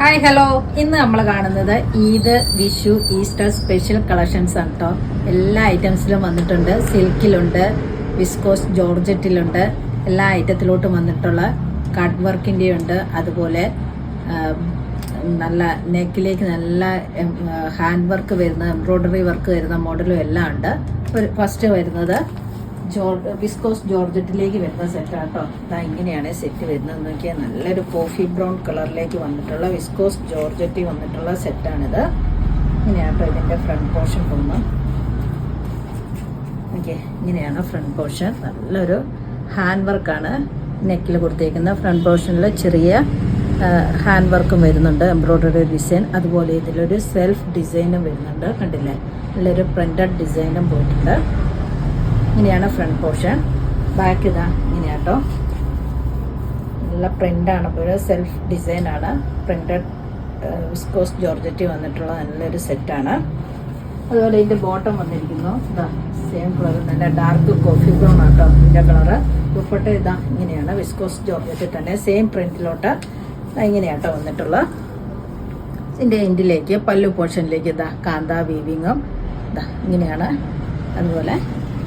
Hi hello, ഇന്ന് നമ്മൾ കാണുന്നത് Eid, Vishu, Easter special collections ആണ് കേട്ടോ. എല്ലാ ഐറ്റംസിലും വന്നിട്ടുണ്ട്. സിൽക്കിലുണ്ട്, വിസ്കോസ് ജോർജറ്റിലുണ്ട്, എല്ലാ ഐറ്റത്തിലോട്ടും വന്നിട്ടുള്ള കട്ട് വർക്കിൻ്റെ ഉണ്ട്. അതുപോലെ നല്ല നെക്കിലേക്ക് നല്ല ഹാൻഡ് വർക്ക് വരുന്ന, എംബ്രോയ്ഡറി വർക്ക് വരുന്ന മോഡലും എല്ലാം ഉണ്ട്. ഫസ്റ്റ് വരുന്നത് വിസ്കോസ് ജോർജറ്റിലേക്ക് വരുന്ന സെറ്റാണ് കേട്ടോ. ഇതാ ഇങ്ങനെയാണ് സെറ്റ് വരുന്നത്. നോക്കിയാൽ നല്ലൊരു കോഫി ബ്രൗൺ കളറിലേക്ക് വന്നിട്ടുള്ള വിസ്കോസ് ജോർജറ്റി വന്നിട്ടുള്ള സെറ്റാണിത്. ഇങ്ങനെയാണ് കേട്ടോ ഇതിൻ്റെ ഫ്രണ്ട് പോർഷൻ പോകുന്നത്. ഓക്കെ, ഇങ്ങനെയാണ് ഫ്രണ്ട് പോർഷൻ. നല്ലൊരു ഹാൻഡ് വർക്കാണ് നെക്കിൽ കൊടുത്തേക്കുന്ന. ഫ്രണ്ട് പോർഷനിൽ ചെറിയ ഹാൻഡ് വർക്കും വരുന്നുണ്ട്, എംബ്രോയ്ഡറി ഡിസൈൻ. അതുപോലെ ഇതിലൊരു സെൽഫ് ഡിസൈനും വരുന്നുണ്ട്. കണ്ടില്ലേ, നല്ലൊരു പ്രിന്റഡ് ഡിസൈനും പോയിട്ടുണ്ട്. ഇങ്ങനെയാണ് ഫ്രണ്ട് പോർഷൻ. ബാക്ക് ഇതാ ഇങ്ങനെയാട്ടോ, നല്ല പ്രിൻ്റാണ്. ഇപ്പോൾ സെൽഫ് ഡിസൈനാണ്, പ്രിന്റഡ് വിസ്കോസ് ജോർജറ്റി വന്നിട്ടുള്ള നല്ലൊരു സെറ്റാണ്. അതുപോലെ ഇതിൻ്റെ ബോട്ടം വന്നിരിക്കുന്നു. ഇതാ സെയിം കളർ തന്നെ, ഡാർക്ക് കോഫി ബ്രൗൺ ആട്ടോ ഇതിൻ്റെ കളറ്. ദുപ്പട്ട ഇതാ ഇങ്ങനെയാണ്, വിസ്കോസ് ജോർജറ്റി തന്നെ സെയിം പ്രിന്റിലോട്ട് ഇങ്ങനെയാട്ടോ വന്നിട്ടുള്ള. ഇതിൻ്റെ എൻഡിലേക്ക് പല്ലു പോർഷനിലേക്ക് ഇതാ കാന്ത വീവിങ്ങും ഇതാ ഇങ്ങനെയാണ്. അതുപോലെ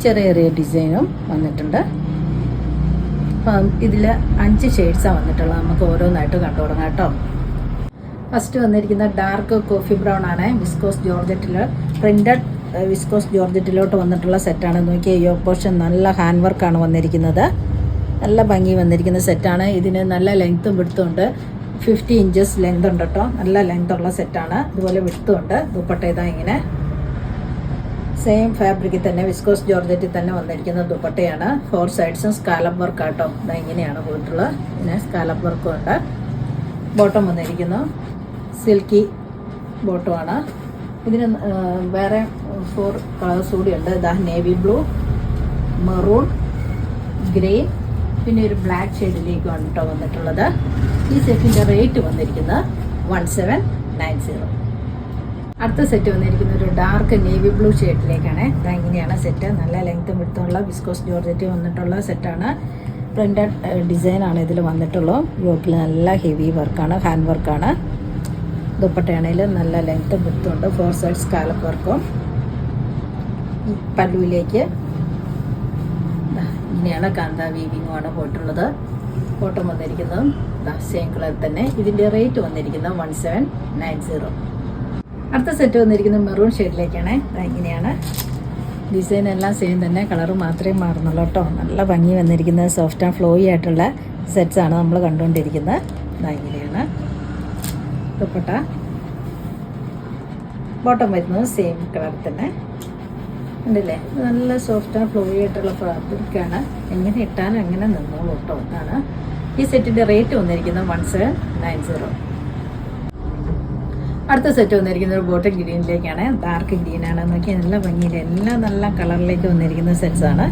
ചെറിയ ചെറിയ ഡിസൈനും വന്നിട്ടുണ്ട്. അപ്പം ഇതിൽ 5 ഷെയ്ഡ്സാണ് വന്നിട്ടുള്ളത്. നമുക്ക് ഓരോന്നായിട്ട് കണ്ടു തുടങ്ങാം കേട്ടോ. ഫസ്റ്റ് വന്നിരിക്കുന്ന ഡാർക്ക് കോഫി ബ്രൗൺ ആണ്. വിസ്കോസ് ജോർജറ്റിൽ പ്രിന്റഡ് വിസ്കോസ് ജോർജറ്റിലോട്ട് വന്നിട്ടുള്ള സെറ്റാണ്. നോക്കിയാൽ യോ പോർഷൻ നല്ല ഹാൻഡ് വർക്കാണ് വന്നിരിക്കുന്നത്. നല്ല ഭംഗി വന്നിരിക്കുന്ന സെറ്റാണ്. ഇതിന് നല്ല ലെങ്ത്തും വിഡ്ത്തും ഉണ്ട്. 50 ഇഞ്ചസ് ലെങ്ത് ഉണ്ട് കേട്ടോ. നല്ല ലെങ്ത് ഉള്ള സെറ്റാണ്. അതുപോലെ വിഡ്ത്തും ഉണ്ട്. ദുപ്പട്ട ഇതാ ഇങ്ങനെ സെയിം ഫാബ്രിക്കിൽ തന്നെ, വിസ്കോസ് ജോർജറ്റിൽ തന്നെ വന്നിരിക്കുന്ന ദുപ്പട്ടയാണ്. 4 സൈഡ്സും സ്കാലപ്പ് വർക്ക് ആട്ടോ. ഇതാ ഇങ്ങനെയാണ് പോയിട്ടുള്ളത്. പിന്നെ സ്കാലപ്പ് വർക്കും ഉണ്ട്. ബോട്ടം വന്നിരിക്കുന്നു സിൽക്കി ബോട്ടമാണ്. ഇതിന് വേറെ 4 കളേഴ്സ് കൂടിയുണ്ട്. ഇതാ നേവി ബ്ലൂ, മെറൂൺ, ഗ്രേ, പിന്നെ ഒരു ബ്ലാക്ക് ഷെയ്ഡിലേക്കാണ് കേട്ടോ വന്നിട്ടുള്ളത്. ഈ സെറ്റിൻ്റെ റേറ്റ് വന്നിരിക്കുന്നത് 1790. അടുത്ത സെറ്റ് വന്നിരിക്കുന്ന ഒരു ഡാർക്ക് നേവി ബ്ലൂ ഷെയ്ഡിലേക്കാണ്. ഇതാ ഇങ്ങനെയാണ് സെറ്റ്. നല്ല ലെങ്ത്തും വിഡ്ത്തുമുള്ള വിസ്കോസ് ജോർജറ്റി വന്നിട്ടുള്ള സെറ്റാണ്. പ്രിന്റഡ് ഡിസൈനാണ് ഇതിൽ വന്നിട്ടുള്ളൂ. യോക്കിൽ നല്ല ഹെവി വർക്കാണ്, ഹാൻഡ് വർക്കാണ്. ദുപ്പട്ടയാണെങ്കിലും നല്ല ലെങ്ത്തും വിഡ്ത്തും ഉണ്ട്. 4 സൈഡ് സ്കാലപ്പ് വർക്കും. പല്ലുവിലേക്ക് ഇങ്ങനെയാണ് കാന്ത വീവിങ്ങുമാണ് പോയിട്ടുള്ളത്. ബോട്ടം വന്നിരിക്കുന്നതും സെയിം കളർ തന്നെ. ഇതിൻ്റെ റേറ്റ് വന്നിരിക്കുന്നത് 1790. അടുത്ത സെറ്റ് വന്നിരിക്കുന്നത് മെറൂൺ ഷെയ്ഡിലേക്കാണ്. ഇങ്ങനെയാണ് ഡിസൈൻ എല്ലാം സെയിം തന്നെ, കളറ് മാത്രമേ മാറുന്നുള്ളൂ കേട്ടോ. നല്ല ഭംഗി വന്നിരിക്കുന്നത് സോഫ്റ്റ് ആൻഡ് ഫ്ലോയി ആയിട്ടുള്ള സെറ്റ്സാണ് നമ്മൾ കണ്ടുകൊണ്ടിരിക്കുന്നത്. ഇങ്ങനെയാണ് ദുപ്പട്ട. ബോട്ടം വരുന്നത് സെയിം കളർ തന്നെ ഉണ്ടല്ലേ. നല്ല സോഫ്റ്റ് ആൻഡ് ഫ്ലോയി ആയിട്ടുള്ള ഫാബ്രിക്കാണ്. എങ്ങനെ ഇട്ടാലും എങ്ങനെ നിന്നോളൂ കേട്ടോ. ഇതാണ് ഈ സെറ്റിൻ്റെ റേറ്റ് വന്നിരിക്കുന്നത് 1790. അടുത്ത സെറ്റ് വന്നിരിക്കുന്നത് ഒരു ബോട്ടം ഗ്രീനിലേക്കാണ്. ഡാർക്ക് ഗ്രീനാണ്. നോക്കി നല്ല ഭംഗിയിൽ എല്ലാം നല്ല കളറിലേക്ക് വന്നിരിക്കുന്ന സെറ്റ്സാണ്.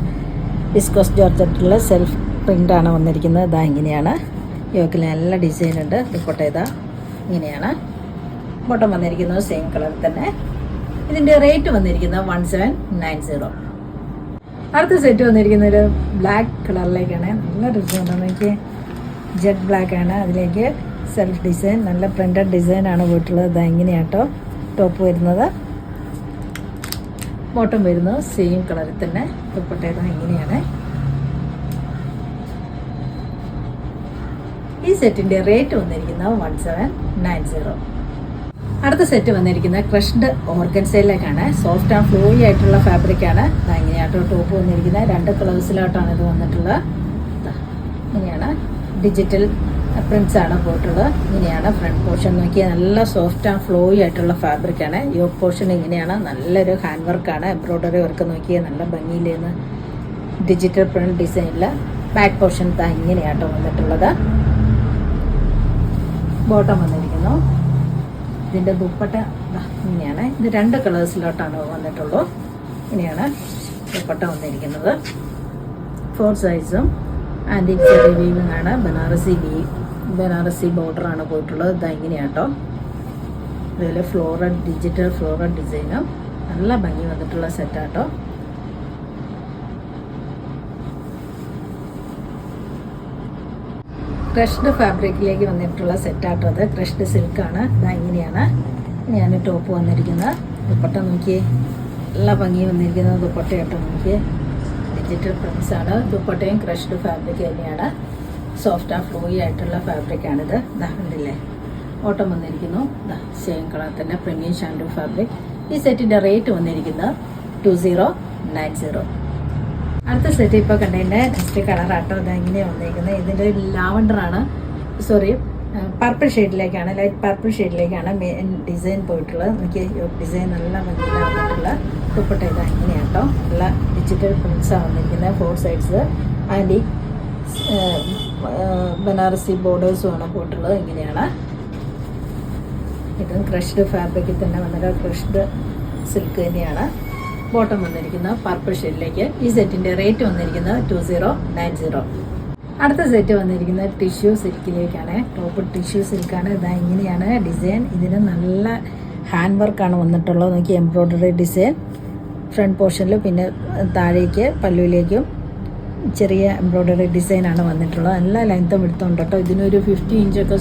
വിസ്കോസ് ജോർജറ്റിലുള്ള സെൽഫ് പ്രിൻ്റാണ് വന്നിരിക്കുന്നത്. ഇതാ ഇങ്ങനെയാണ്. യോക്കിൽ നല്ല ഡിസൈൻ ഉണ്ട്. ദുപ്പട്ട ഇതാ ഇങ്ങനെയാണ്. ബോട്ടം വന്നിരിക്കുന്നത് സെയിം കളർ തന്നെ. ഇതിൻ്റെ റേറ്റ് വന്നിരിക്കുന്നത് 1790. അടുത്ത സെറ്റ് വന്നിരിക്കുന്ന ഒരു ബ്ലാക്ക് കളറിലേക്കാണ്. നല്ല ഡിസൈൻ നോക്കി, ജെറ്റ് ബ്ലാക്ക് ആണ്. അതിലേക്ക് സെൽഫ് ഡിസൈൻ, നല്ല പ്രിന്റഡ് ഡിസൈനാണ് പോയിട്ടുള്ളത്. ഇതാ ഇങ്ങനെയാട്ടോ ടോപ്പ് വരുന്നത്. ബോട്ടം വരുന്നത് സെയിം കളറിൽ തന്നെ. ദുപ്പട്ട ഇതാ ഇങ്ങനെയാണ്. ഈ സെറ്റിൻ്റെ റേറ്റ് വന്നിരിക്കുന്നത് 1790. അടുത്ത സെറ്റ് വന്നിരിക്കുന്നത് ക്രഷ്ഡ് ഓർഗൻസയിലേക്കാണ്. സോഫ്റ്റ് ആൻഡ് ഫ്ലോയി ആയിട്ടുള്ള ഫാബ്രിക്കാണ്. ഇങ്ങനെയാട്ടോ ടോപ്പ് വന്നിരിക്കുന്നത്. 2 കളേഴ്സിലോട്ടാണ് ഇത് വന്നിട്ടുള്ളത്. ഇങ്ങനെയാണ് ഡിജിറ്റൽ പ്രിന്റ്സ് ആണ് പോയിട്ടുള്ളത്. ഇങ്ങനെയാണ് ഫ്രണ്ട് പോർഷൻ. നോക്കിയാൽ നല്ല സോഫ്റ്റ് ആൻഡ് ഫ്ലോയി ആയിട്ടുള്ള ഫാബ്രിക്കാണ്. യോക്ക് പോർഷൻ ഇങ്ങനെയാണ്. നല്ലൊരു ഹാൻഡ് വർക്കാണ്, എംബ്രോയ്ഡറി വർക്ക്. നോക്കിയാൽ നല്ല ഭംഗിയിലേന്ന് ഡിജിറ്റൽ പ്രിന്റ് ഡിസൈനിൽ. ബാക്ക് പോർഷൻ ഇങ്ങനെയാട്ടോ വന്നിട്ടുള്ളത്. ബോട്ടം വന്നിരിക്കുന്നു. ഇതിൻ്റെ ദുപ്പട്ട ഇങ്ങനെയാണ്. ഇത് 2 കളേഴ്സിലോട്ടാണ് വന്നിട്ടുള്ളൂ. ഇങ്ങനെയാണ് ദുപ്പട്ട വന്നിരിക്കുന്നത്. 4 സൈസും ആൻറ്റിക് ചെറിയ വീവിംഗ് ആണ്. ബനാറസി ബോർഡറാണ് പോയിട്ടുള്ളത്. ഇതാ ഇങ്ങനെയാട്ടോ. അതുപോലെ ഡിജിറ്റൽ ഫ്ലോറൽ ഡിസൈനും നല്ല ഭംഗി വന്നിട്ടുള്ള സെറ്റാട്ടോ. ക്രഷ്ഡ് ഫാബ്രിക്കിലേക്ക് വന്നിട്ടുള്ള സെറ്റാട്ടോ അത്. ക്രഷ്ഡ് സിൽക്കാണ്. ഇതാ ഇങ്ങനെയാണ് ഞാൻ ടോപ്പ് വന്നിരിക്കുന്നത്. ദുപ്പട്ട നോക്കിയേ, നല്ല ഭംഗി വന്നിരിക്കുന്നത് ദുപ്പട്ടയാട്ടോ. നോക്കിയേ, ഡിജിറ്റൽ പ്രിൻസാണ്. ദുപ്പട്ടയും ക്രഷ്ഡ് ഫാബ്രിക് തന്നെയാണ്. സോഫ്റ്റ് ആൻഡ് ഫ്ലോയി ആയിട്ടുള്ള ഫാബ്രിക്കാണിത്. ഇതാ കണ്ടില്ലേ, ഓട്ടം വന്നിരിക്കുന്നു. ഇതാ സെയിം കളർ തന്നെ പ്രീമിയം ഷാൻഡു ഫാബ്രിക്. ഈ സെറ്റിൻ്റെ റേറ്റ് വന്നിരിക്കുന്നത് 2090. അടുത്ത സെറ്റ് ഇപ്പോൾ കണ്ടതിൻ്റെ നെക്സ്റ്റ് കളറാട്ടോ. ഇത് എങ്ങനെയാണ് വന്നിരിക്കുന്നത്, ഇതിൻ്റെ ലാവണ്ടറാണ്, സോറി പർപ്പിൾ ഷെയ്ഡിലേക്കാണ്, ലൈറ്റ് പർപ്പിൾ ഷെയ്ഡിലേക്കാണ് മെയിൻ ഡിസൈൻ പോയിട്ടുള്ളത്. എനിക്ക് ഡിസൈൻ നല്ല ഭംഗിയിലാണ് വന്നിട്ടുള്ള ദുപ്പട്ട. ഇത് ഇങ്ങനെയാട്ടോ, നല്ല ഡിജിറ്റൽ പ്രിൻസാണ് വന്നിരിക്കുന്നത്. 4 സൈഡ്സ് ആൻറ്റി ബനാറസി ബോർഡേഴ്സുമാണ് പോയിട്ടുള്ളത്. ഇങ്ങനെയാണ്. ഇതും ക്രഷ്ഡ് ഫാബ്രിക്കിൽ തന്നെ വന്നിട്ട് ക്രഷ്ഡ് സിൽക്ക് തന്നെയാണ്. ബോട്ടം വന്നിരിക്കുന്നത് പർപ്പിൾ ഷെയ്ഡിലേക്ക്. ഈ സെറ്റിൻ്റെ റേറ്റ് വന്നിരിക്കുന്നത് 2090. അടുത്ത സെറ്റ് വന്നിരിക്കുന്നത് ടിഷ്യൂ സിൽക്കിലേക്കാണ്. ടോപ്പ് ടിഷ്യൂ സിൽക്കാണ്. ഇതാ ഇങ്ങനെയാണ് ഡിസൈൻ. ഇതിന് നല്ല ഹാൻഡ് വർക്കാണ് വന്നിട്ടുള്ളത്. നോക്കി, എംബ്രോയ്ഡറി ഡിസൈൻ ഫ്രണ്ട് പോർഷനിൽ, പിന്നെ താഴേക്ക് പല്ലുവിലേക്കും ചെറിയ എംബ്രോയ്ഡറി ഡിസൈനാണ് വന്നിട്ടുള്ളത്. നല്ല ലെങ്ത്തും എടുത്തുണ്ട് കേട്ടോ. ഇതിനൊരു 50 ഇഞ്ചൊക്കെ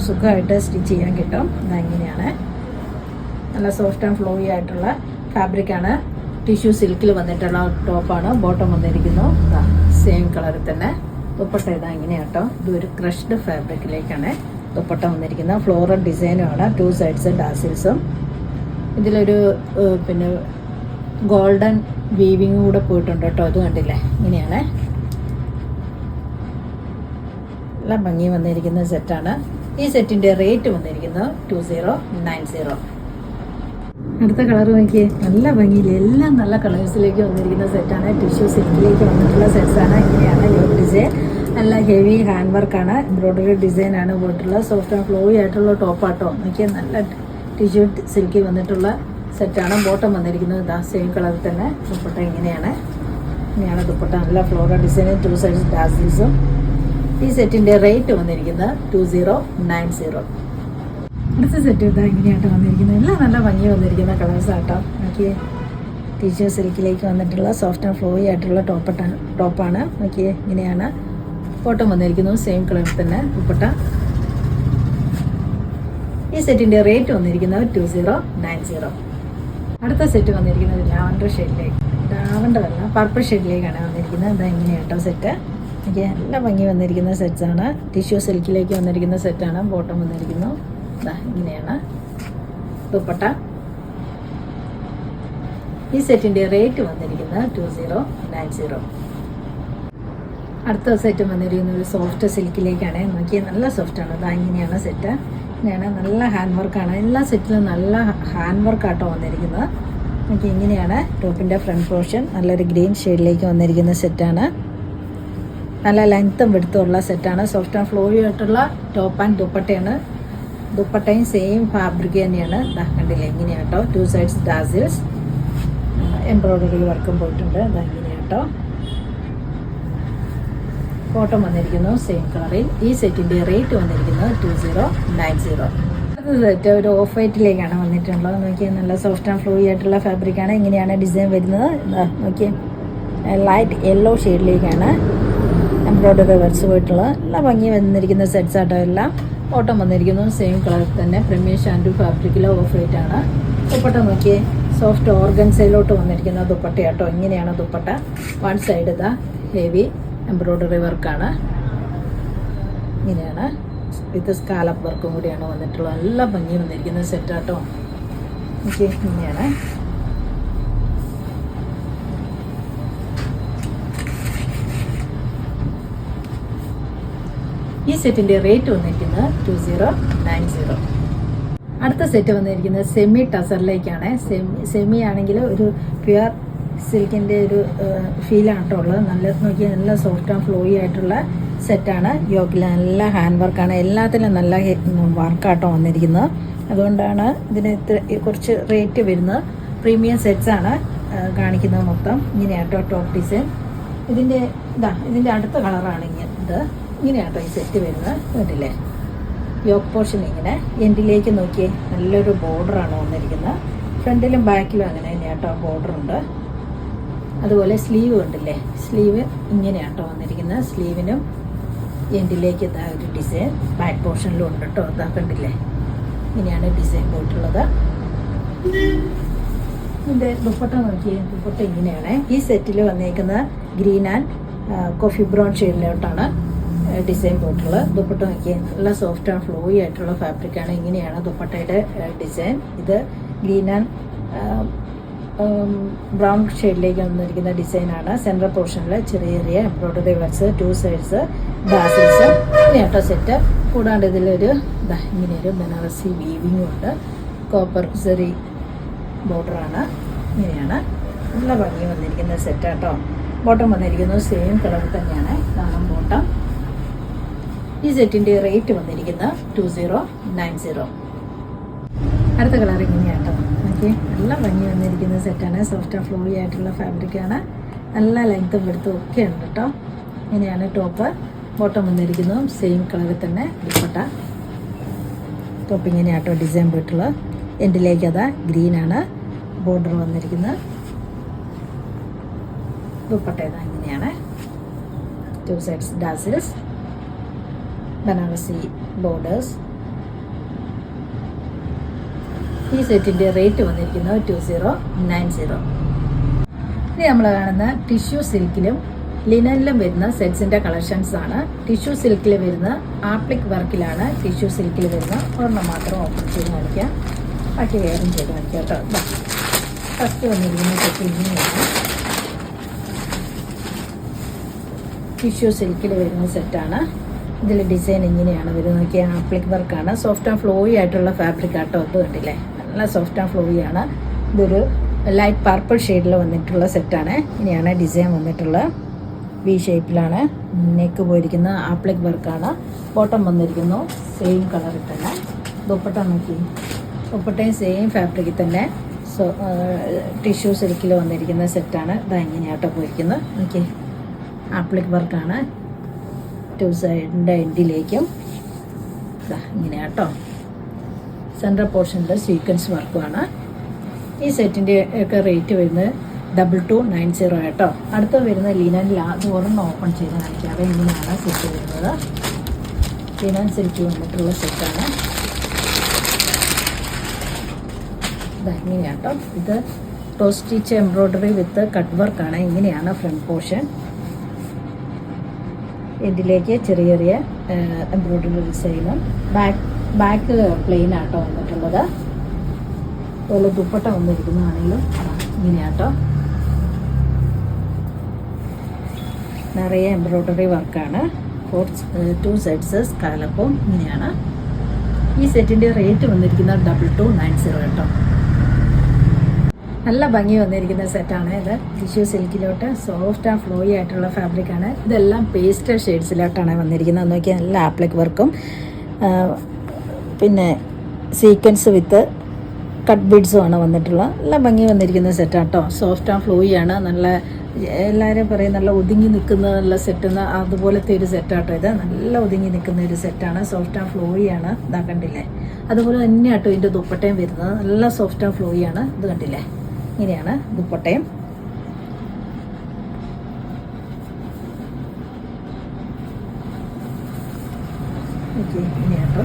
സുഖമായിട്ട് സ്റ്റിച്ച് ചെയ്യാൻ കിട്ടും. ഇതാ ഇങ്ങനെയാണ്. നല്ല സോഫ്റ്റ് ആൻഡ് ഫ്ലോയി ആയിട്ടുള്ള ഫാബ്രിക്കാണ്. ടിഷ്യൂ സിൽക്കിൽ വന്നിട്ടുള്ള ടോപ്പാണ്. ബോട്ടം വന്നിരിക്കുന്നു സെയിം കളറിൽ തന്നെ. ദുപ്പട്ട ഇതാ ഇങ്ങനെയാട്ടോ. ഇതൊരു ക്രഷ്ഡ് ഫാബ്രിക്കിലേക്കാണ് ദുപ്പട്ട വന്നിരിക്കുന്നത്. ഫ്ലോറൽ ഡിസൈനുമാണ്. 2 സൈഡ്സ് ഡാസിൽസും. ഇതിലൊരു പിന്നെ ഗോൾഡൻ വീവിങ് കൂടെ പോയിട്ടുണ്ട് കേട്ടോ. അത് കണ്ടില്ലേ, ഇങ്ങനെയാണ്. നല്ല ഭംഗി വന്നിരിക്കുന്ന സെറ്റാണ്. ഈ സെറ്റിൻ്റെ റേറ്റ് വന്നിരിക്കുന്നത് 2090. അടുത്ത കളർ നോക്കിയേ, നല്ല ഭംഗിയില്ല. എല്ലാം നല്ല കളേഴ്സിലേക്ക് വന്നിരിക്കുന്ന സെറ്റാണ്. ടിഷ്യൂ സിൽക്കിലേക്ക് വന്നിട്ടുള്ള സെറ്റ്സാണ്. ഇങ്ങനെയാണ് യോക്ക് ഡിസൈൻ. നല്ല ഹെവി ഹാൻഡ് വർക്കാണ്. എംബ്രോയ്ഡറി ഡിസൈനാണ് പോയിട്ടുള്ളത്. സോഫ്റ്റ് ആൻഡ് ഫ്ലോയി ആയിട്ടുള്ള ടോപ്പാട്ടോ. നോക്കിയാൽ നല്ല ടിഷ്യൂ സിൽക്കി വന്നിട്ടുള്ള സെറ്റാണ്. ബോട്ടം വന്നിരിക്കുന്നത് ഇതാ സെയിം കളറിൽ തന്നെ. ദുപ്പട്ട ഇങ്ങനെയാണ് ദുപ്പട്ട. നല്ല ഫ്ലോറൽ ഡിസൈൻ, 2 സൈഡ്സ് ഡാസിൽസും. ഈ സെറ്റിൻ്റെ റേറ്റ് വന്നിരിക്കുന്നത് 2090. അടുത്ത സെറ്റ് ഇതാ ഇങ്ങനെയായിട്ട് വന്നിരിക്കുന്നത്. എല്ലാം നല്ല ഭംഗി വന്നിരിക്കുന്ന കളേഴ്സാട്ടോ. നോക്കിയേ, ടിഷ്യൂ സിൽക്കിലേക്ക് വന്നിട്ടുള്ള സോഫ്റ്റ് ആൻഡ് ഫ്ലോയി ആയിട്ടുള്ള ടോപ്പാണ്. നോക്കിയേ, ഇങ്ങനെയാണ്. ബോട്ടം വന്നിരിക്കുന്നു സെയിം കളറിൽ തന്നെ. ദുപ്പട്ട. ഈ സെറ്റിൻ്റെ റേറ്റ് വന്നിരിക്കുന്നത് 2090. അടുത്ത സെറ്റ് വന്നിരിക്കുന്നത് ലാവണ്ടർ ഷെയ്ഡിലേക്ക്, ലാവണ്ടറല്ല പർപ്പിൾ ഷെയ്ഡിലേക്കാണ് വന്നിരിക്കുന്നത്. ഇതാ ഇങ്ങനെയാട്ടോ സെറ്റ്. എനിക്ക് നല്ല ഭംഗി വന്നിരിക്കുന്ന സെറ്റ്സാണ്. ടിഷ്യൂ സിൽക്കിലേക്ക് വന്നിരിക്കുന്ന സെറ്റാണ്. ബോട്ടം വന്നിരിക്കുന്നു ഇതാ ഇങ്ങനെയാണ്. ദുപ്പട്ട. ഈ സെറ്റിൻ്റെ റേറ്റ് വന്നിരിക്കുന്നത് 2090. അടുത്ത സെറ്റ് വന്നിരിക്കുന്നത് ഒരു സോഫ്റ്റ് സിൽക്കിലേക്കാണ്. നോക്കിയാൽ നല്ല സോഫ്റ്റാണ്. ഇതാ ഇങ്ങനെയാണ് സെറ്റ്. ഇങ്ങനെയാണ്. നല്ല ഹാൻഡ് വർക്കാണ്. എല്ലാ സെറ്റിലും നല്ല ഹാൻഡ് വർക്കാട്ടോ വന്നിരിക്കുന്നത്. നമുക്ക് ഇങ്ങനെയാണ് ടോപ്പിൻ്റെ ഫ്രണ്ട് പോർഷൻ. നല്ലൊരു ഗ്രീൻ ഷെയ്ഡിലേക്ക് വന്നിരിക്കുന്ന സെറ്റാണ്. നല്ല ലെങ്ത്തും വെടുത്തുള്ള സെറ്റാണ്. സോഫ്റ്റ് ആൻഡ് ഫ്ലോയി ആയിട്ടുള്ള ടോപ്പ് ആൻഡ് ദുപ്പട്ടയാണ്. ദുപ്പട്ടയും സെയിം ഫാബ്രിക് തന്നെയാണ്. കണ്ടില്ലേ, ഇങ്ങനെയാട്ടോ. 2 സൈഡ്സ് ഡാസിൽസ്, എംബ്രോയ്ഡറി വർക്കും പോയിട്ടുണ്ട്. ഇതാ ഇങ്ങനെയാട്ടോ. കോട്ടൺ വന്നിരിക്കുന്നു സെയിം കളറിൽ. ഈ സെറ്റിൻ്റെ റേറ്റ് വന്നിരിക്കുന്നത് 2090. അടുത്ത സെറ്റ് ഒരു ഓഫ് വൈറ്റിലേക്കാണ് വന്നിട്ടുള്ളത്. നോക്കിയാൽ നല്ല സോഫ്റ്റ് ആൻഡ് ഫ്ലോയി ആയിട്ടുള്ള ഫാബ്രിക്കാണ്. ഇങ്ങനെയാണ് ഡിസൈൻ വരുന്നത്. നോക്കിയാൽ ലൈറ്റ് യെല്ലോ ഷെയ്ഡിലേക്കാണ് എംബ്രോയ്ഡറി വർക്ക്സ് പോയിട്ടുള്ളത്. നല്ല ഭംഗി വന്നിരിക്കുന്ന സെറ്റ്സ് ആട്ടോ എല്ലാം. ഓട്ടം വന്നിരിക്കുന്നു സെയിം കളറിൽ തന്നെ. പ്രീമിയം ഷാൻഡു ഫാബ്രിക്കിൽ ഓഫ് വൈറ്റ് ആണ്. ദുപ്പട്ട നോക്കിയേ, സോഫ്റ്റ് ഓർഗൻസയിലോട്ട് വന്നിരിക്കുന്ന ദുപ്പട്ടയാട്ടോ. ഇങ്ങനെയാണ് ദുപ്പട്ട. 1 സൈഡ് ഇതാ ഹെവി എംബ്രോയ്ഡറി വർക്കാണ്. ഇങ്ങനെയാണ്. വിത്ത് സ്കാലപ്പ് വർക്കും കൂടിയാണ് വന്നിട്ടുള്ളത്. നല്ല ഭംഗി വന്നിരിക്കുന്ന സെറ്റാട്ടോ. ഓക്കെ, ഇങ്ങനെയാണ്. ഈ സെറ്റിൻ്റെ റേറ്റ് വന്നിരിക്കുന്നത് 2090. അടുത്ത സെറ്റ് വന്നിരിക്കുന്നത് സെമി ടസറിലേക്കാണ്. സെമി ആണെങ്കിൽ ഒരു പ്യുവർ സിൽക്കിൻ്റെ ഒരു ഫീലാണ് കേട്ടോ ഉള്ളത്. നല്ല നോക്കിയാൽ നല്ല സോഫ്റ്റ് ആൻഡ് ഫ്ലോയി ആയിട്ടുള്ള സെറ്റാണ്. യോക്കിൽ നല്ല ഹാൻഡ് വർക്കാണ്. എല്ലാത്തിലും നല്ല വർക്കാട്ടോ വന്നിരിക്കുന്നത്. അതുകൊണ്ടാണ് ഇതിന് കുറച്ച് റേറ്റ് വരുന്നത്. പ്രീമിയം സെറ്റ്സാണ് കാണിക്കുന്നത് മൊത്തം. ഇങ്ങനെയാട്ടോ ടോപ്പ് ഡിസൈൻ. ഇതിൻ്റെ അടുത്ത കളറാണ് ഇങ്ങനെയാട്ടോ ഈ സെറ്റ് വരുന്നത്. കേട്ടില്ലേ, യോക്ക് പോർഷൻ ഇങ്ങനെ എൻഡിലേക്ക് നോക്കിയേ നല്ലൊരു ബോർഡറാണ് വന്നിരിക്കുന്നത്. ഫ്രണ്ടിലും ബാക്കിലും അങ്ങനെ തന്നെയാട്ടോ ബോർഡറുണ്ട്. അതുപോലെ സ്ലീവ് കണ്ടില്ലേ, സ്ലീവ് ഇങ്ങനെയാട്ടോ വന്നിരിക്കുന്നത്. സ്ലീവിനും എൻഡിലേക്ക് ഇതാ ഒരു ഡിസൈൻ ബാക്ക് പോർഷനിലും ഉണ്ട് കേട്ടോ. ഇതാ കണ്ടില്ലേ, ഇങ്ങനെയാണ് ഡിസൈൻ പോയിട്ടുള്ളത്. ഇതിൻ്റെ ദുപ്പട്ട നോക്കിയേ, ദുപ്പട്ട ഇങ്ങനെയാണ്. ഈ സെറ്റിൽ വന്നേക്കുന്ന ഗ്രീൻ ആൻഡ് കോഫി ബ്രൗൺ ഷെയ്ഡിലോട്ടാണ് ഡിസൈൻ പോയിട്ടുള്ളത്. ദുപ്പട്ട നോക്കിയേ, നല്ല സോഫ്റ്റ് ആൻഡ് ഫ്ലോയി ആയിട്ടുള്ള ഫാബ്രിക്കാണ്. ഇങ്ങനെയാണ് ദുപ്പട്ടയുടെ ഡിസൈൻ. ഇത് ഗ്രീൻ ആൻഡ് ബ്രൗൺ ഷെയ്ഡിലേക്ക് വന്നിരിക്കുന്ന ഡിസൈനാണ്. സെൻട്രൽ പോർഷനിൽ ചെറിയ ചെറിയ എംബ്രോയിഡറി വർക്ക്സ്, 2 സൈഡ്സ് ഡാസിൽസ്, ഇങ്ങനെയാട്ടോ സെറ്റ്. കൂടാണ്ട് ഇതിലൊരു ഇങ്ങനെയൊരു ബനാറസി വീവിങ്ങും ഉണ്ട്. കോപ്പർ സെറി ബോർഡറാണ്. ഇങ്ങനെയാണ് നല്ല ഭംഗി വന്നിരിക്കുന്ന സെറ്റാട്ടോ. ബോട്ടം വന്നിരിക്കുന്നത് സെയിം കളർ തന്നെയാണ്, കാണാൻ ബോട്ടം. ഈ സെറ്റിൻ്റെ റേറ്റ് വന്നിരിക്കുന്നത് 2090. അടുത്ത കളർ ഇങ്ങനെയാട്ടോ. ഓക്കെ, നല്ല ഭംഗി വന്നിരിക്കുന്ന സെറ്റാണ്. സോഫ്റ്റ് ആൻഡ് ഫ്ലോയി ആയിട്ടുള്ള ഫാബ്രിക്കാണ്. നല്ല ലെങ്ത്തും വെടുത്തും ഒക്കെ ഉണ്ട് കേട്ടോ. ഇങ്ങനെയാണ് ടോപ്പ്. ബോട്ടം വന്നിരിക്കുന്നതും സെയിം കളറിൽ തന്നെ ദുപ്പട്ട. ടോപ്പ് ഇങ്ങനെയാട്ടോ ഡിസൈൻ പോയിട്ടുള്ളത്. എൻഡിലേക്ക് അതാ ഗ്രീനാണ് ബോർഡർ വന്നിരിക്കുന്നത്. ദുപ്പട്ട ഇതാ ഇങ്ങനെയാണ്. 2 സൈഡ്സ് ഡാസിൽസ്, ബനാറസി ബോർഡേഴ്സ്. ഈ സെറ്റിൻ്റെ റേറ്റ് വന്നിരിക്കുന്നത് 2090. ഇനി നമ്മൾ കാണുന്ന ടിഷ്യൂ സിൽക്കിലും ലിനനിലും വരുന്ന സെറ്റ്സിൻ്റെ കളക്ഷൻസ് ആണ്. ടിഷ്യൂ സിൽക്കിൽ വരുന്ന ആപ്ലിക് വർക്കിലാണ്. ടിഷ്യൂ സിൽക്കിൽ വരുന്ന ഒരെണ്ണം മാത്രം ഓപ്പൺ ചെയ്ത് കാണിക്കാം, ബാക്കി വേറും ചെയ്ത് കാണിക്കാം കേട്ടോ. ഫസ്റ്റ് വന്നിരിക്കുന്ന സെറ്റ് ഇങ്ങനെയാണ്. ടിഷ്യൂ സിൽക്കിൽ വരുന്ന സെറ്റാണ്. ഇതിൽ ഡിസൈൻ ഇങ്ങനെയാണ് വരുന്നത്. നോക്കിയ ആപ്ലിക് വർക്കാണ്. സോഫ്റ്റ് ആൻഡ് ഫ്ലോയി ആയിട്ടുള്ള ഫാബ്രിക് ആട്ടോ. ഇത് കണ്ടില്ലേ, നല്ല സോഫ്റ്റ് ആൻഡ് ഫ്ലോയി ആണ്. ഇതൊരു ലൈറ്റ് പർപ്പിൾ ഷെയ്ഡിൽ വന്നിട്ടുള്ള സെറ്റാണ്. ഇങ്ങനെയാണ് ഡിസൈൻ വന്നിട്ടുള്ളത്. വി ഷേപ്പിലാണ് നെക്ക് പോയിരിക്കുന്ന ആപ്ലിക് വർക്കാണ്. ബോട്ടം വന്നിരിക്കുന്നു സെയിം കളറിൽ തന്നെ. ദുപ്പട്ട നോക്കി, ദുപ്പട്ടയും സെയിം ഫാബ്രിക്കിൽ തന്നെ ടിഷ്യൂ സിൽക്കിൽ വന്നിരിക്കുന്ന സെറ്റാണ്. ഇതാ ഇങ്ങനെയാട്ടോ പോയിരിക്കുന്നത്. നോക്കി ആപ്ലിക് വർക്കാണ്. 2 സൈഡിൻ്റെ എൻഡിലേക്കും ഇങ്ങനെയാട്ടോ. സെൻട്രൽ പോർഷനിൽ സീക്വൻസ് വർക്കുമാണ്. ഈ സെറ്റിൻ്റെ ഒക്കെ റേറ്റ് വരുന്നത് 2290 കേട്ടോ. അടുത്ത് വരുന്ന ലിനനിൽ അത് ഒരെണ്ണം ഓപ്പൺ ചെയ്ത് കാണിക്കാതെ ഇങ്ങനെയാണ് സെറ്റ് വരുന്നത്. ലിനൻ സിൽക്ക് വന്നിട്ടുള്ള സെറ്റാണ്. ഇങ്ങനെയാട്ടോ. ഇത് ടോസ് സ്റ്റിച്ച് എംബ്രോയിഡറി വിത്ത് കട്ട് വർക്കാണ്. ഇങ്ങനെയാണ് ഫ്രണ്ട് പോർഷൻ. ഇതിലേക്ക് ചെറിയ ചെറിയ എംബ്രോയിഡറി ഡിസൈനും ബാക്ക് പ്ലെയിൻ ആട്ടോ വന്നിട്ടുള്ളത്. അതുപോലെ ദുപ്പട്ട വന്നിരിക്കുന്നതാണെങ്കിലും ഇങ്ങനെയാട്ടോ. നിറയെ എംബ്രോയിഡറി വർക്കാണ്. 2 സൈഡ്സ് സ്കാലപ്പും ഇങ്ങനെയാണ്. ഈ സെറ്റിൻ്റെ റേറ്റ് വന്നിരിക്കുന്നത് 2290 കേട്ടോ. നല്ല ഭംഗി വന്നിരിക്കുന്ന സെറ്റാണ് ഇത്. ടിഷ്യൂ സിൽക്കിലോട്ട് സോഫ്റ്റ് ആൻഡ് ഫ്ലോയി ആയിട്ടുള്ള ഫാബ്രിക്കാണ്. ഇതെല്ലാം പേസ്റ്റൽ ഷെയ്ഡ്സിലോട്ടാണ് വന്നിരിക്കുന്നത്. നോക്കിയാൽ നല്ല ആപ്ലിക് വർക്കും പിന്നെ സീക്വൻസ് വിത്ത് കട്ട് ബീഡ്സും ആണ് വന്നിട്ടുള്ളത്. നല്ല ഭംഗി വന്നിരിക്കുന്ന സെറ്റാട്ടോ. സോഫ്റ്റ് ആൻഡ് ഫ്ലോയി ആണ്. നല്ല എല്ലാവരും പറയും നല്ല ഒതുങ്ങി നിൽക്കുന്ന നല്ല സെറ്റ്, അതുപോലത്തെ ഒരു സെറ്റാട്ടോ ഇത്. നല്ല ഒതുങ്ങി നിൽക്കുന്ന ഒരു സെറ്റാണ്. സോഫ്റ്റ് ആൻഡ് ഫ്ലോയി ആണ്. ഇതാ കണ്ടില്ലേ, അതുപോലെ തന്നെയാട്ടോ ഇതിൻ്റെ ദുപ്പട്ടയും വരുന്നത്. നല്ല സോഫ്റ്റ് ആൻഡ് ഫ്ലോയി ആണ്. ഇത് കണ്ടില്ലേ, ഇങ്ങനെയാണ് ദുപ്പട്ടയും. ഇങ്ങനെയാട്ടോ.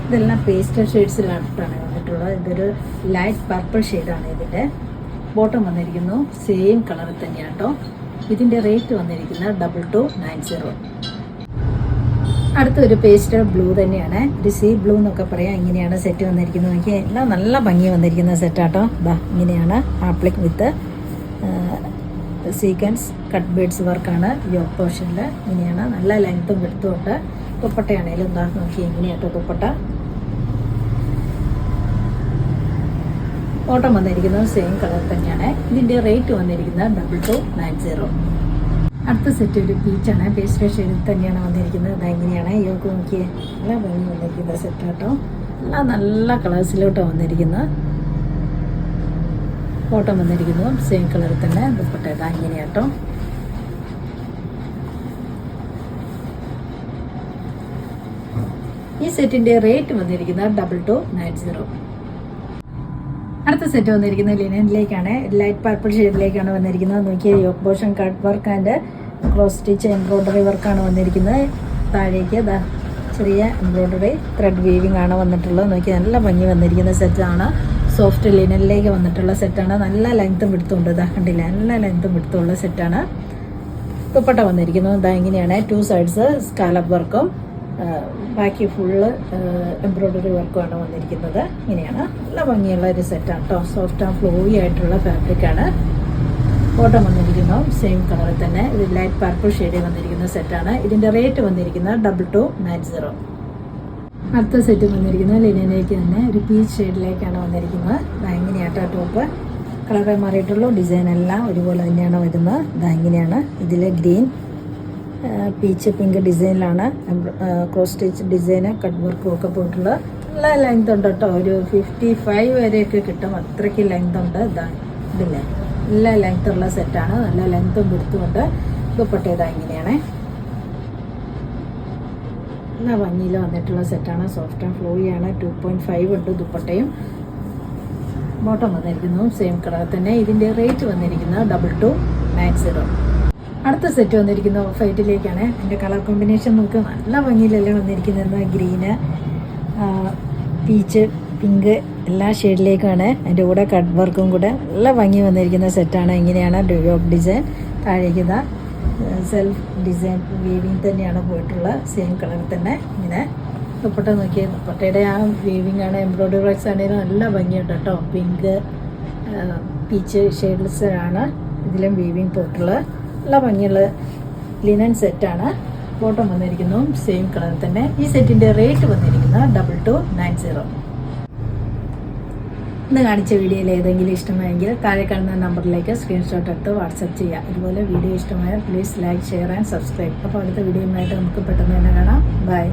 ഇതെല്ലാം പേസ്റ്റൽ ഷെയ്ഡ്സിലായിട്ടാണ് വന്നിട്ടുള്ളത്. ഇതൊരു ലൈറ്റ് പർപ്പിൾ ഷെയ്ഡാണ് ഇതിൻ്റെ. ബോട്ടം വന്നിരിക്കുന്നു സെയിം കളറിൽ തന്നെയാട്ടോ. ഇതിൻ്റെ റേറ്റ് വന്നിരിക്കുന്നത് 2290. അടുത്തൊരു പേസ്റ്റൽ ബ്ലൂ തന്നെയാണ്. ഒരു സീ ബ്ലൂ എന്നൊക്കെ പറയാം. ഇങ്ങനെയാണ് സെറ്റ് വന്നിരിക്കുന്നത്. നോക്കിയാൽ എല്ലാം നല്ല ഭംഗി വന്നിരിക്കുന്ന സെറ്റാട്ടോ. ഇതാ ഇങ്ങനെയാണ് ആപ്ലിക് വിത്ത് സീക്വൻസ് കട്ട് ബീഡ്സ് വർക്കാണ് യോക്ക് പോർഷനിൽ. ഇങ്ങനെയാണ് നല്ല ലെങ്ത്തും വെടുത്തും ഉണ്ട്. ദുപ്പട്ടയാണേലും എന്താ നോക്കി എങ്ങനെയാട്ടോ ദുപ്പട്ട. ബോട്ടം വന്നിരിക്കുന്നത് സെയിം കളർ തന്നെയാണ്. ഇതിൻ്റെ റേറ്റ് വന്നിരിക്കുന്നത് 2290. അടുത്ത സെറ്റ് ഒരു പീച്ചാണ്. പേസ്റ്റൽ ഷെയ്ഡിൽ തന്നെയാണ് വന്നിരിക്കുന്നത്. അതെങ്ങനെയാണ് യോക്ക് നോക്കിയേ, നല്ല ഭംഗി വന്നിരിക്കുന്ന സെറ്റ് കേട്ടോ. എല്ലാം നല്ല കളേഴ്സിലോട്ടാണ് വന്നിരിക്കുന്നത്. ബോട്ടം വന്നിരിക്കുന്നു സെയിം കളറിൽ തന്നെ. ദുപ്പട്ട ഇങ്ങനെയാട്ടോ. ഈ സെറ്റിൻ്റെ റേറ്റ് വന്നിരിക്കുന്നത് 2290. അടുത്ത സെറ്റ് വന്നിരിക്കുന്നത് ലിനനിലേക്കാണ്. ലൈറ്റ് പർപ്പിൾ ഷെയ്ഡിലേക്കാണ് വന്നിരിക്കുന്നത്. നോക്കിയാൽ yoke portion cut work and cross stitch embroidery വർക്കാണ് വന്നിരിക്കുന്നത്. താഴേക്ക് ഇതാ ചെറിയ എംബ്രോയ്ഡറി ത്രെഡ് വീവിംഗ് ആണ് വന്നിട്ടുള്ളത്. നോക്കി നല്ല ഭംഗി വന്നിരിക്കുന്ന സെറ്റാണ്. സോഫ്റ്റ് ലിനനിലേക്ക് വന്നിട്ടുള്ള സെറ്റാണ്. നല്ല ലെങ്ത്തും വിടുത്തുണ്ട്. ഇതാ കണ്ടില്ല, നല്ല ലെങ്ത്തും വിടുത്തുള്ള സെറ്റാണ്. ദുപ്പട്ട വന്നിരിക്കുന്നത് ഇതാ ഇങ്ങനെയാണ്. 2 സൈഡ്സ് സ്കാലപ്പ് വർക്കും ബാക്കി ഫുള്ള് എംബ്രോയ്ഡറി വർക്കുമാണ് വന്നിരിക്കുന്നത്. ഇങ്ങനെയാണ് നല്ല ഭംഗിയുള്ള ഒരു സെറ്റാണ് കേട്ടോ. സോഫ്റ്റ് ആൻഡ് ഫ്ലോയി ആയിട്ടുള്ള ഫാബ്രിക്കാണ്. ബോട്ടം വന്നിരിക്കുന്നു സെയിം കളറിൽ തന്നെ. ഇത് ലൈറ്റ് പർപ്പിൾ ഷെയ്ഡിൽ വന്നിരിക്കുന്ന സെറ്റാണ്. ഇതിൻ്റെ റേറ്റ് വന്നിരിക്കുന്നത് 2290. അടുത്ത സെറ്റ് വന്നിരിക്കുന്നത് ലിനനിലേക്ക് തന്നെ ഒരു പീച്ച് ഷെയ്ഡിലേക്കാണ് വന്നിരിക്കുന്നത്. ഇങ്ങനെയാട്ടോ ടോപ്പ്. കളറേ മാറിയിട്ടുള്ളൂ. ഡിസൈൻ എല്ലാം ഒരുപോലെ തന്നെയാണ് വരുന്നത്. ഇങ്ങനെയാണ്. ഇതിൽ ഗ്രീൻ, പീച്ച്, പിങ്ക് ഡിസൈനിലാണ് ക്രോസ് സ്റ്റിച്ച് ഡിസൈന് കട്ട് വർക്കും ഒക്കെ പോയിട്ടുള്ളത്. നല്ല ലെങ്ത് ഉണ്ട് കേട്ടോ. ഒരു 55 വരെയൊക്കെ കിട്ടും. അത്രയ്ക്ക് ലെങ്ത് ഉണ്ട്. ഇതില്ലേ നല്ല ലെങ്ത് ഉള്ള സെറ്റാണ്. നല്ല ലെങ്ത്തും വിടുത്തുമുണ്ട്. ദുപ്പട്ട ഇങ്ങനെയാണ്. നല്ല ഭംഗിയിൽ വന്നിട്ടുള്ള സെറ്റാണ്. സോഫ്റ്റ് ആൻഡ് ഫ്ലോയി ആണ്. 2.5 ഉണ്ട് ദുപ്പട്ടയും. ബോട്ടം വന്നിരിക്കുന്നു സെയിം കളർ തന്നെ. ഇതിൻ്റെ റേറ്റ് വന്നിരിക്കുന്നത് 2290. അടുത്ത സെറ്റ് വന്നിരിക്കുന്നത് ഓഫ് വൈറ്റിലേക്കാണ്. എൻ്റെ കളർ കോമ്പിനേഷൻ നമുക്ക് നല്ല ഭംഗിയിലല്ലേ വന്നിരിക്കുന്നത്. ഗ്രീന്, പീച്ച്, പിങ്ക് എല്ലാ ഷെയ്ഡിലേക്കാണ്. അതിൻ്റെ കൂടെ കട്ട് വർക്കും കൂടെ നല്ല ഭംഗി വന്നിരിക്കുന്ന സെറ്റാണ്. ഇങ്ങനെയാണ് ഡ്യൂയോക്ക് ഡിസൈൻ. താഴേക്ക് സെൽഫ് ഡിസൈൻ വീവിങ് തന്നെയാണ് പോയിട്ടുള്ളത്. സെയിം കളർ തന്നെ. ഇങ്ങനെ ദുപ്പട്ട നോക്കിയാൽ ദുപ്പട്ടയുടെ ആ വീവിങ് ആണ്. എംബ്രോയ്ഡറി വർക്ക്സ് ആണെങ്കിലും നല്ല ഭംഗിയുണ്ട് കേട്ടോ. പിങ്ക്, പീച്ച് ഷെയ്ഡ്സാണ് ഇതിലും വീവിങ് പോയിട്ടുള്ളത്. നല്ല ഭംഗിയുള്ള ലിനൻ സെറ്റാണ്. ബോട്ടം വന്നിരിക്കുന്നു സെയിം കളർ തന്നെ. ഈ സെറ്റിൻ്റെ റേറ്റ് വന്നിരിക്കുന്നത് 2290. ഇന്ന് കാണിച്ച വീഡിയോയിൽ ഏതെങ്കിലും ഇഷ്ടമായെങ്കിൽ താഴെ കാണുന്ന നമ്പറിലേക്ക് സ്ക്രീൻഷോട്ട് എടുത്ത് വാട്സപ്പ് ചെയ്യുക. അതുപോലെ വീഡിയോ ഇഷ്ടമായാൽ please like, share and subscribe. അപ്പോൾ അടുത്ത വീഡിയോയുമായിട്ട് നമുക്ക് പെട്ടെന്ന് തന്നെ കാണാം. ബൈ.